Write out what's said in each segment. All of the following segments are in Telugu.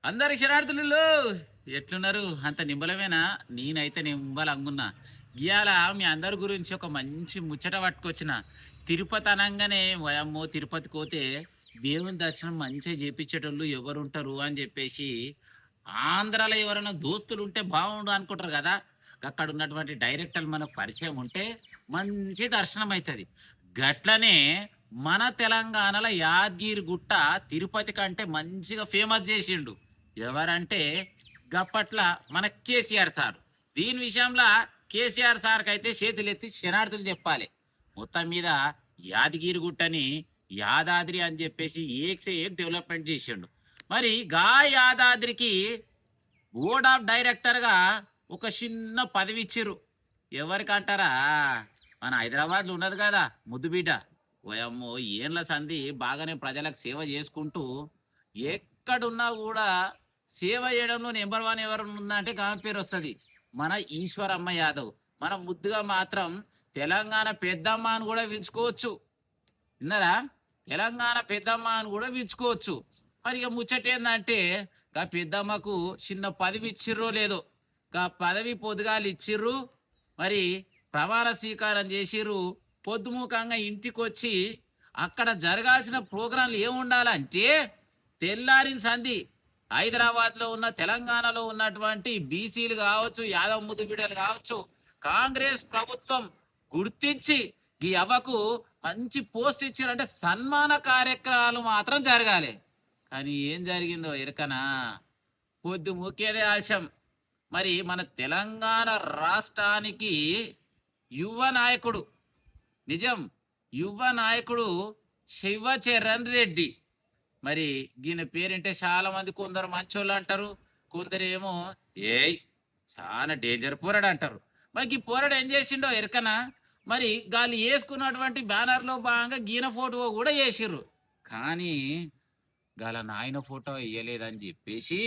అందరికి శరార్థులు ఎట్లున్నారు? అంత నింబలమేనా? నేనైతే నింబలంగున్నా. ఇయాల మీ అందరి గురించి ఒక మంచి ముచ్చట పట్టుకొచ్చిన. తిరుపతి అనంగానే ఓయమ్మో తిరుపతికి పోతే దేవుని దర్శనం మంచిగా చేపించేటోళ్ళు ఎవరుంటారు అని చెప్పేసి ఆంధ్రాలో ఎవరైనా దోస్తులు ఉంటే బాగుండు అనుకుంటారు కదా. అక్కడ ఉన్నటువంటి డైరెక్టర్లు మనకు పరిచయం ఉంటే మంచి దర్శనం అవుతుంది. గట్లనే మన తెలంగాణలో యాదగిరి గుట్ట తిరుపతి కంటే మంచిగా ఫేమస్ చేసిండు. ఎవరంటే గప్పట్ల మన కేసీఆర్ సార్. దీని విషయంలో కేసీఆర్ సార్కి అయితే చేతులెత్తి శనార్థులు చెప్పాలి. మొత్తం మీద యాదగిరి గుట్టని యాదాద్రి అని చెప్పేసి ఏక్సే ఏక్ డెవలప్మెంట్ చేసిండు. మరి గా యాదాద్రికి బోర్డ్ ఆఫ్ డైరెక్టర్గా ఒక చిన్న పదవి ఇచ్చిర్రు. ఎవరికంటారా? మన హైదరాబాద్లో ఉన్నది కదా ముద్దుబిడ్డ. ఓయమ్మో ఏండ్ల సంధి బాగానే ప్రజలకు సేవ చేసుకుంటూ ఎక్కడున్నా కూడా సేవ చేయడంలో నెంబర్ వన్ ఎవరు ఉందా అంటే ఆమె పేరు వస్తుంది, మన ఈశ్వరమ్మ యాదవ్. మనం ముద్దుగా మాత్రం తెలంగాణ పెద్దమ్మ అని కూడా పిలుచుకోవచ్చు. విన్నారా? తెలంగాణ పెద్దమ్మ అని కూడా పిలుచుకోవచ్చు. మరి ఇక ముచ్చట ఏందంటే గా పెద్దమ్మకు చిన్న పదవి ఇచ్చిర్రో లేదో, గా పదవి పొద్దుగాలు ఇచ్చిర్రు. మరి ప్రమాణ స్వీకారం చేసిర్రు. పొద్దుముఖంగా ఇంటికి వచ్చి అక్కడ జరగాల్సిన ప్రోగ్రాంలు ఏముండాలంటే తెల్లారిన సంధి హైదరాబాద్లో ఉన్న తెలంగాణలో ఉన్నటువంటి బీసీలు కావచ్చు, యాదవ్ ముద్దు బిడ్డలు కావచ్చు, కాంగ్రెస్ ప్రభుత్వం గుర్తించి ఈ అవ్వకు మంచి పోస్ట్ ఇచ్చారంటే సన్మాన కార్యక్రమాలు మాత్రం జరగాలి. కానీ ఏం జరిగిందో ఎరకనా? పొద్దు ముఖ్యదే ఆలస్యం. మరి మన తెలంగాణ రాష్ట్రానికి యువ నాయకుడు, నిజం యువ నాయకుడు శివచరణ్ రెడ్డి. మరి దీని పేరింటే చాలా మంది కొందరు మంచోళ్ళు అంటారు, కొందరేమో ఏయ్ చాలా డేంజర్ పోరాడు అంటారు. మరి ఈ పోరాడు ఏం చేసిండో ఎరకనా? మరి గాలి వేసుకున్నటువంటి బ్యానర్లో భాగంగా గీన ఫోటో కూడా వేసిర్రు. కానీ గాల నాయన ఫోటో వేయలేదని చెప్పేసి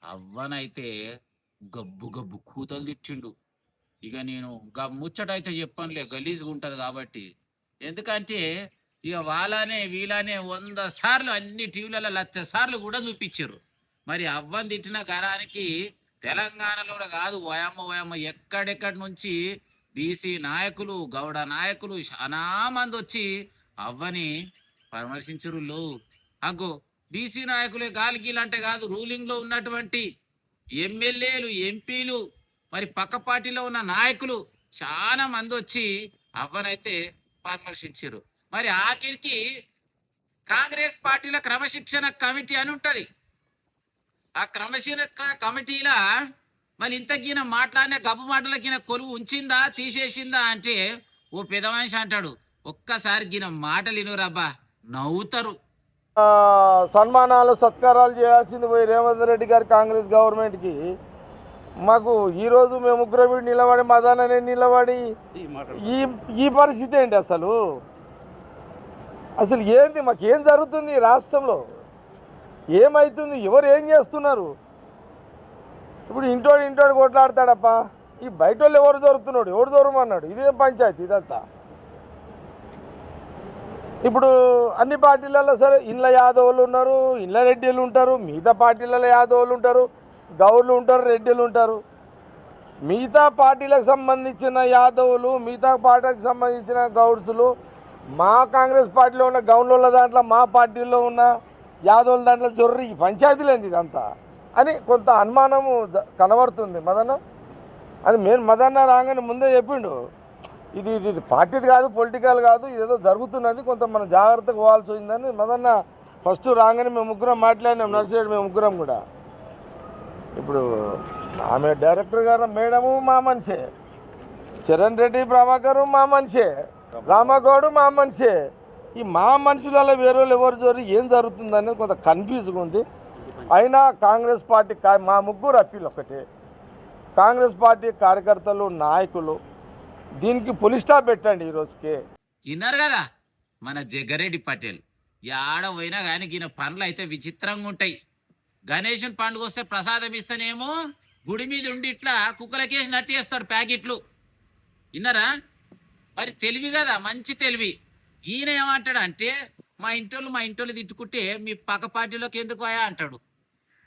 అవ్వనైతే గబ్బు గబ్బు కూతలు తిట్టిండు. ఇక నేను ముచ్చట అయితే చెప్పనులే, గలీజ్గా ఉంటుంది కాబట్టి. ఎందుకంటే ఇక వాళ్ళనే వీళ్ళనే 100 సార్లు అన్ని టీవీలలో 1,00,000 సార్లు కూడా చూపించారు. మరి అవ్వని తిట్టిన గరానికి తెలంగాణలో కాదు, ఓయమ్మ ఓయమ్మ ఎక్కడెక్కడి నుంచి బీసీ నాయకులు, గౌడ నాయకులు చాలా మంది వచ్చి అవ్వని పరామర్శించరు. అగ్గో బీసీ నాయకులే గాలిగీలు అంటే కాదు, రూలింగ్లో ఉన్నటువంటి ఎమ్మెల్యేలు, ఎంపీలు, మరి పక్క పార్టీలో ఉన్న నాయకులు చాలా మంది వచ్చి అవ్వనైతే పరామర్శించారు. మరి ఆఖరికి కాంగ్రెస్ పార్టీల క్రమశిక్షణ కమిటీ అని ఉంటది. ఆ క్రమశిక్షణ కమిటీలా మరి ఇంతకీన మాట్లాడిన గబ్బు మాటలకిన కొలువు ఉంచిందా తీసేసిందా అంటే ఓ పెద్ద మనిషి అంటాడు, ఒక్కసారి గిన మాటలు వినురబ్బా నవ్వుతారు. సన్మానాలు సత్కారాలు చేయాల్సింది పోయి రేవంత్ రెడ్డి గారి కాంగ్రెస్ గవర్నమెంట్కి మాకు ఈరోజు మేము ముగ్గురు నిలబడి మదాననే నిలబడి ఈ ఈ పరిస్థితి ఏంటి? అసలు అసలు ఏంది? మాకు ఏం జరుగుతుంది? రాష్ట్రంలో ఏమవుతుంది? ఎవరు ఏం చేస్తున్నారు? ఇప్పుడు ఇంటోడు కొట్లాడతాడప్ప, ఈ బయట వాళ్ళు ఎవరు దొరుకుతున్నాడు, ఎవడు దొరకమన్నాడు? ఇదేం పంచాయతీ ఇదంతా? ఇప్పుడు అన్ని పార్టీలలో సరే ఇండ్ల యాదవులు ఉన్నారు, ఇండ్ల రెడ్డిలు ఉంటారు, మిగతా పార్టీలలో యాదవులు ఉంటారు, గౌర్లు ఉంటారు, రెడ్డిలు ఉంటారు. మిగతా పార్టీలకు సంబంధించిన యాదవులు, మిగతా పార్టీలకు సంబంధించిన గౌడ్సులు, మా కాంగ్రెస్ పార్టీలో ఉన్న గౌన్ల దాంట్లో, మా పార్టీలో ఉన్న యాదవుల దాంట్లో జొర్రి పంచాయతీలేంది ఇదంతా అని కొంత అనుమానము కనబడుతుంది మదన్న. అది మెయిన్ మదన్న రాగానే ముందే చెప్పిండు, ఇది ఇది పార్టీది కాదు, పొలిటికల్ కాదు, ఇదేదో జరుగుతున్నది, కొంత మనం జాగ్రత్తగా పోవాల్సి వచ్చిందని మదన్న ఫస్ట్ రాగానే మేము ముగ్గురం మాట్లాడినాం, నడిచేడు మేము ముగ్గురం కూడా. ఇప్పుడు ఆమె డైరెక్టర్ గారు మేడము మా మనిషే, చరణ్ రెడ్డి ప్రభాకరు మా మనిషే, రామగౌడు మా మనిషే. ఈ మా మనుషులలో వేరే ఎవరు జోరి ఏం జరుగుతుందనేది కొంత కన్ఫ్యూజ్గా ఉంది. అయినా కాంగ్రెస్ పార్టీ మా ముగ్గురు అప్పీల్ ఒకటే, కాంగ్రెస్ పార్టీ కార్యకర్తలు, నాయకులు దీనికి పులి స్టాప్ పెట్టండి ఈ రోజుకి. విన్నారు కదా మన జగ్గారెడ్డి పటేల్. ఆడ పోయినా కానీ ఈయన పనులు అయితే విచిత్రంగా ఉంటాయి. గణేషన్ పండుగ వస్తే ప్రసాదం ఇస్తేనేమో గుడి మీద ఉండి ఇట్లా కుక్కలకేసి నట్టేస్తాడు ప్యాకెట్లు. విన్నారా? మరి తెలివి కదా, మంచి తెలివి. ఈయన ఏమంటాడు అంటే మా ఇంటోళ్ళు తిట్టుకుంటే మీ పక్క పార్టీలోకి ఎందుకు పోయా అంటాడు.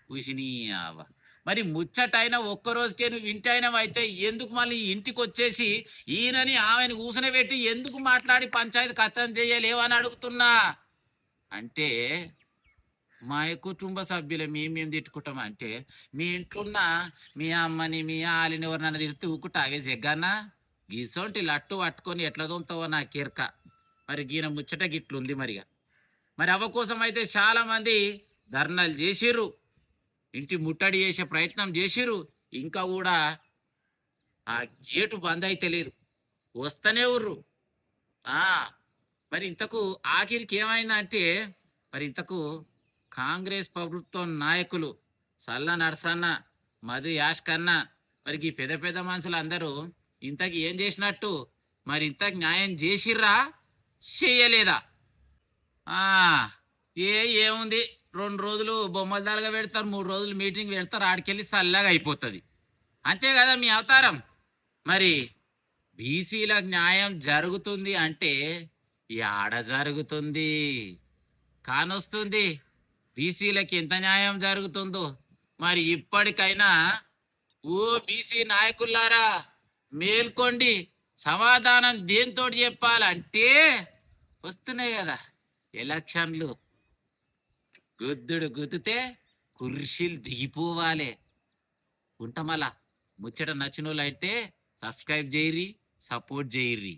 ఉసిని ఆవ. మరి ముచ్చటైన ఒక్క రోజుకే నువ్వు ఇంటైనవైతే ఎందుకు మళ్ళీ ఇంటికి వచ్చేసి ఈయనని ఆమెను కూసనబెట్టి ఎందుకు మాట్లాడి పంచాయతీ ఖతం చేయలేవు అని అడుగుతున్నా. అంటే మా కుటుంబ సభ్యులు మేము తిట్టుకుంటాం అంటే మీ ఇంట్లోన్న మీ అమ్మని మీ ఆలిని ఎవరినైనా తిడితే ఊకుట ఆగే జగ్గన్న గీసోంటి లట్టు పట్టుకొని ఎట్లా తోముతావో నా కిరక. మరి గీన ముచ్చట గిట్లుంది మరిగా. మరి అవ్వ కోసం అయితే చాలా మంది ధర్నాలు చేసిర్రు, ఇంటి ముట్టడి చేసే ప్రయత్నం చేసిర్రు. ఇంకా కూడా ఆ గేటు బంద్ అయితే లేదు, వస్తూనే ఉర్రు. ఆ మరి ఇంతకు ఆఖరికి ఏమైందంటే మరి ఇంతకు కాంగ్రెస్ ప్రభుత్వం నాయకులు సల్ల నరసన్న మధు యాష్ కన్నా మరి ఈ పెద్ద పెద్ద మనుషులు అందరూ ఇంతకి ఏం చేసినట్టు, మరి ఇంతకు న్యాయం చేసిర్రా చెయ్యలేదా? ఆ ఏ ఏముంది, 2 రోజులు బొమ్మల దాలుగా పెడతారు, 3 రోజులు మీటింగ్ పెడతారు, ఆడికెళ్ళి చల్లగా అయిపోతుంది. అంతే కదా మీ అవతారం. మరి బీసీలకు న్యాయం జరుగుతుంది అంటే యాడ జరుగుతుంది? కానొస్తుంది బీసీలకి ఎంత న్యాయం జరుగుతుందో. మరి ఇప్పటికైనా ఓ బీసీ నాయకులారా మేల్కోండి. సమాధానం దేంతో చెప్పాలంటే వస్తున్నాయి కదా ఎలక్షన్లు, గుద్దుడు గుద్దితే కుర్చీలు దిగిపోవాలి. ఉంటామలా ముచ్చట నచ్చిన వాళ్ళు అయితే సబ్స్క్రైబ్ చేయరి, సపోర్ట్ చేయరి.